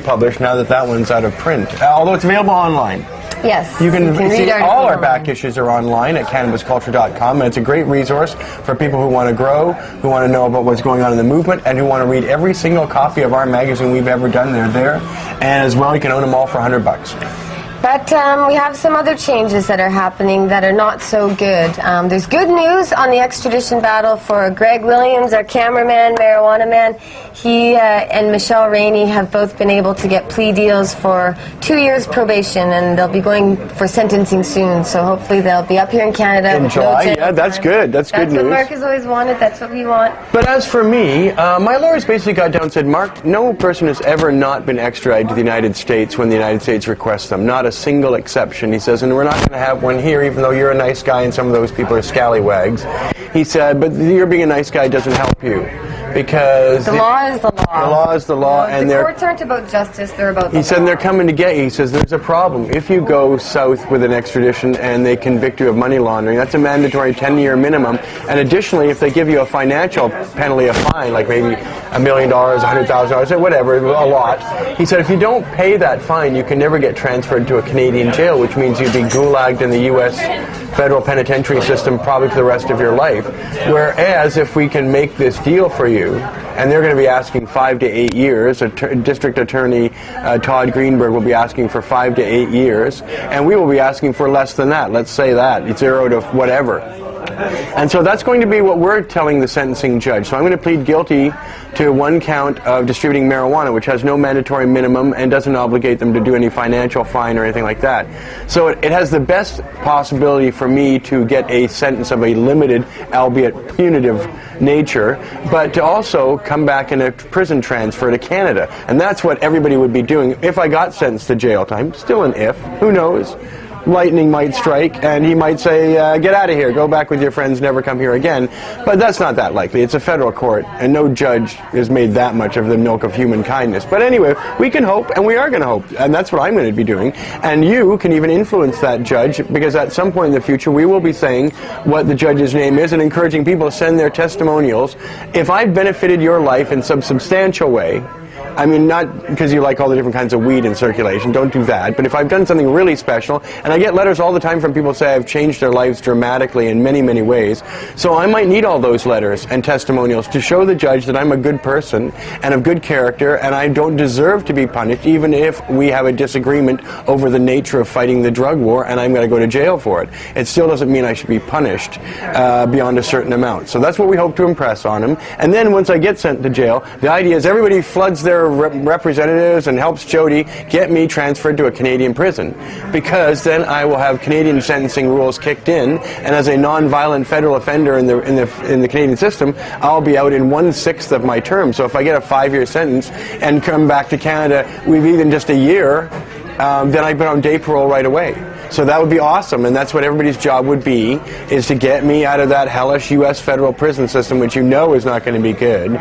published now that that one's out of print. Although it's available online. Yes. You can see read all our back issues are online at cannabisculture.com, and it's a great resource for people who want to grow, who want to know about what's going on in the movement, and who want to read every single copy of our magazine we've ever done. They're there. And as well, you can own them all for $100. But we have some other changes that are happening that are not so good. There's good news on the extradition battle for Greg Williams, our cameraman, marijuana man. He and Michelle Rainey have both been able to get plea deals for 2 years probation, and they'll be going for sentencing soon. So hopefully they'll be up here in Canada. In July, yeah, that's good. That's good news. That's what Marc has always wanted. That's what we want. But as for me, my lawyers basically got down and said, Marc, no person has ever not been extradited to the United States when the United States requests them. Not a single exception. He says, and we're not going to have one here, even though you're a nice guy and some of those people are scallywags. He said, but you're being a nice guy doesn't help you. Because the law is the law. The law is the law, and the courts aren't about justice; they're about. He said they're coming to get you. He says there's a problem. If you go south with an extradition and they convict you of money laundering, that's a mandatory 10-year minimum. And additionally, if they give you a financial penalty, a fine, like maybe $1 million, $100,000, whatever, a lot. He said if you don't pay that fine, you can never get transferred to a Canadian jail, which means you'd be gulagged in the U.S. federal penitentiary system probably for the rest of your life. Whereas if we can make this deal for you, and they're going to be asking 5 to 8 years. District Attorney Todd Greenberg will be asking for 5 to 8 years, and we will be asking for less than that. Let's say that. It's 0 to whatever. And so that's going to be what we're telling the sentencing judge. So I'm going to plead guilty to 1 count of distributing marijuana, which has no mandatory minimum and doesn't obligate them to do any financial fine or anything like that. So it has the best possibility for me to get a sentence of a limited, albeit punitive nature, but to also come back in a prison transfer to Canada. And that's what everybody would be doing if I got sentenced to jail time. Still an if. Who knows? Lightning might strike, and he might say, get out of here, go back with your friends, never come here again. But that's not that likely. It's a federal court, and no judge has made that much of the milk of human kindness. But anyway, we can hope, and we are going to hope, and that's what I'm going to be doing. And you can even influence that judge, because at some point in the future, we will be saying what the judge's name is and encouraging people to send their testimonials. If I've benefited your life in some substantial way, I mean, not because you like all the different kinds of weed in circulation, don't do that, but if I've done something really special, and I get letters all the time from people who say I've changed their lives dramatically in many, many ways, so I might need all those letters and testimonials to show the judge that I'm a good person and of good character, and I don't deserve to be punished, even if we have a disagreement over the nature of fighting the drug war, and I'm going to go to jail for it. It still doesn't mean I should be punished beyond a certain amount. So that's what we hope to impress on him. And then once I get sent to jail, the idea is everybody floods their representatives and helps Jodie get me transferred to a Canadian prison, because then I will have Canadian sentencing rules kicked in, and as a non-violent federal offender in the Canadian system, I'll be out in 1/6 of my term. So if I get a 5-year sentence and come back to Canada with even just a year, then I've been on day parole right away. So that would be awesome, and that's what everybody's job would be, is to get me out of that hellish U.S. federal prison system, which you know is not going to be good.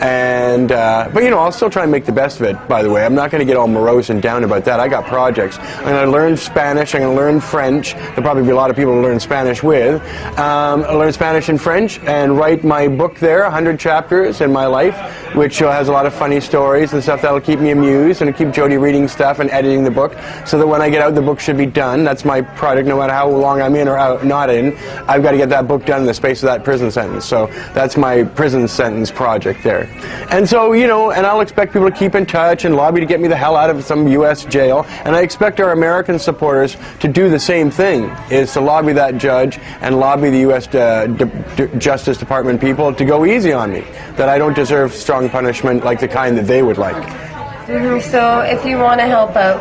And but you know, I'll still try and make the best of it, by the way. I'm not going to get all morose and down about that. I got projects. I'm going to learn Spanish. I'm going to learn French. There'll probably be a lot of people to learn Spanish with. I'll learn Spanish and French and write my book there, 100 chapters in my life, which has a lot of funny stories and stuff that'll keep me amused and keep Jodie reading stuff and editing the book, so that when I get out, the book should be done. That's my project. No matter how long I'm in or out, not in, I've got to get that book done in the space of that prison sentence. So that's my prison sentence project there. And so, you know, and I'll expect people to keep in touch and lobby to get me the hell out of some U.S. jail. And I expect our American supporters to do the same thing, is to lobby that judge and lobby the U.S. Justice Department people to go easy on me, that I don't deserve strong punishment like the kind that they would like. So if you want to help out,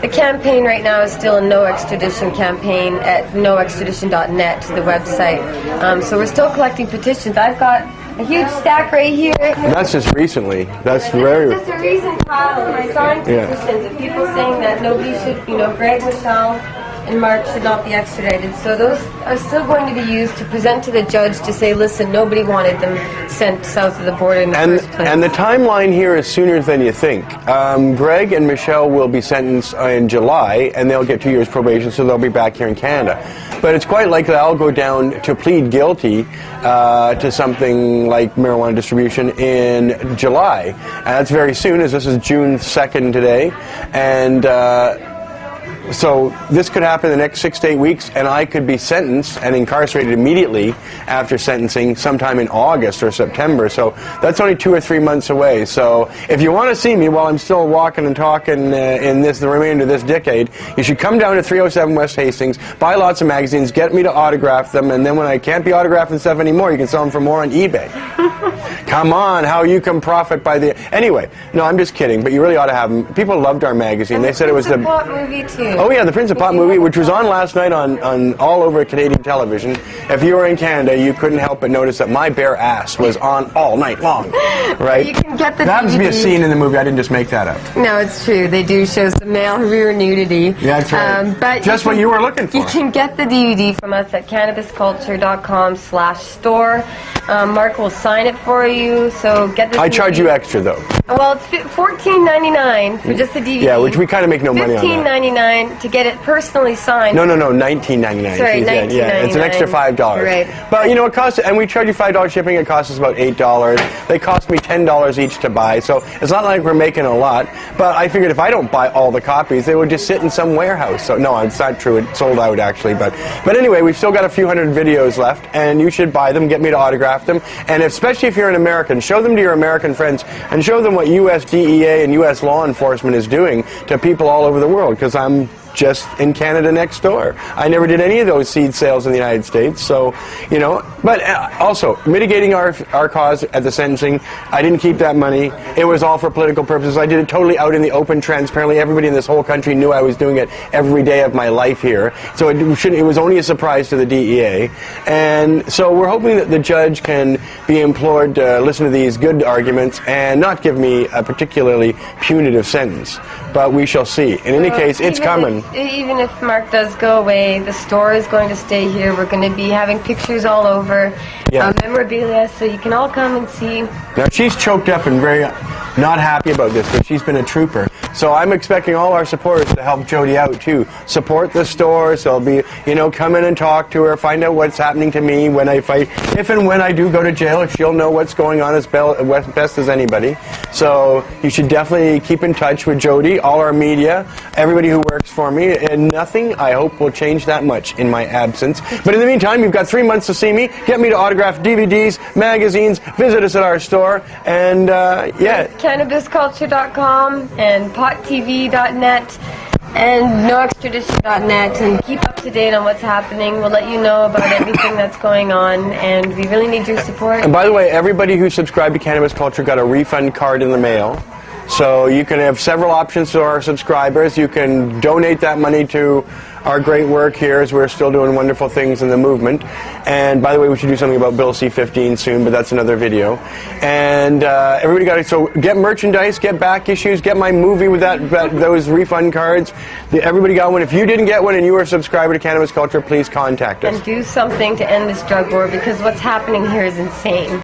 the campaign right now is still a no extradition campaign at noextradition.net, the website. So we're still collecting petitions. I've got a huge stack right here. And that's just recently. That's very. It's just a recent pile of my signed petitions of people saying that nobody should, you know, Greg, Michelle, and Marc should not be extradited. So those are still going to be used to present to the judge to say, listen, nobody wanted them sent south of the border in the first place. And the timeline here is sooner than you think. Greg and Michelle will be sentenced in July, and they'll get 2 years probation, so they'll be back here in Canada. But it's quite likely I'll go down to plead guilty to something like marijuana distribution in July. And that's very soon, as this is June 2nd today. And so this could happen in the next 6 to 8 weeks, and I could be sentenced and incarcerated immediately after sentencing sometime in August or September. So that's only 2 or 3 months away. So if you want to see me while I'm still walking and talking the remainder of this decade, you should come down to 307 West Hastings, buy lots of magazines, get me to autograph them, and then when I can't be autographing stuff anymore, you can sell them for more on eBay. Come on, how you can profit by the... Anyway, no, I'm just kidding, but you really ought to have them. People loved our magazine. And they said it was the Pot movie too. Oh yeah, the Prince of Pot movie, which was on last night on all over Canadian television. If you were in Canada, you couldn't help but notice that my bare ass was on all night long, right? You can get the That happens to be a DVD. scene in the movie. I didn't just make that up. No, it's true. They do show some male rear nudity. Yeah, that's right. But Just what you were looking for. You can get the DVD from us at cannabisculture.com/store. Marc will sign it for you, so get this. I charge you extra though. Well, it's $14.99 for just the DVD. Yeah, which we kind of make no money on that. $15.99 to get it personally signed. No, $19.99. Sorry, Yeah, it's an extra $5. Right. But you know, it costs, and we charge you $5 shipping. It costs us about $8. They cost me $10 each to buy, so it's not like we're making a lot. But I figured if I don't buy all the copies, they would just sit in some warehouse. So no, it's not true. It sold out actually. But anyway, we've still got a few hundred videos left, and you should buy them. Get me to autograph them, and especially if you're an American, show them to your American friends, and show them what U.S. DEA and U.S. law enforcement is doing to people all over the world, because I'm just in Canada next door. I never did any of those seed sales in the United States, so, you know, but also, mitigating our cause at the sentencing, I didn't keep that money. It was all for political purposes. I did it totally out in the open, transparently. Everybody in this whole country knew I was doing it every day of my life here, so it was only a surprise to the DEA. And so we're hoping that the judge can be implored to listen to these good arguments and not give me a particularly punitive sentence. But we shall see. In any case, it's coming. Even if Marc does go away, the store is going to stay here. We're going to be having pictures all over, memorabilia, so you can all come and see. Now, she's choked up and very not happy about this, but she's been a trooper. So I'm expecting all our supporters to help Jodie out, too. Support the store, so be, you know, come in and talk to her, find out what's happening to me when I fight. If and when I do go to jail, she'll know what's going on as best as anybody. So you should definitely keep in touch with Jodie, all our media, everybody who works for me, and nothing, I hope, will change that much in my absence. But in the meantime, you've got 3 months to see me. Get me to autograph DVDs, magazines, visit us at our store, and yeah. Cannabisculture.com and pottv.net and noextradition.net, and keep up to date on what's happening. We'll let you know about everything that's going on, and we really need your support. And by the way, everybody who subscribed to Cannabis Culture got a refund card in the mail. So you can have several options to our subscribers. You can donate that money to our great work here, as we're still doing wonderful things in the movement. And by the way, we should do something about Bill C-15 soon, but that's another video. And everybody got it. So get merchandise, get back issues, get my movie with those refund cards. Everybody got one. If you didn't get one and you were a subscriber to Cannabis Culture, please contact us. And do something to end this drug war, because what's happening here is insane.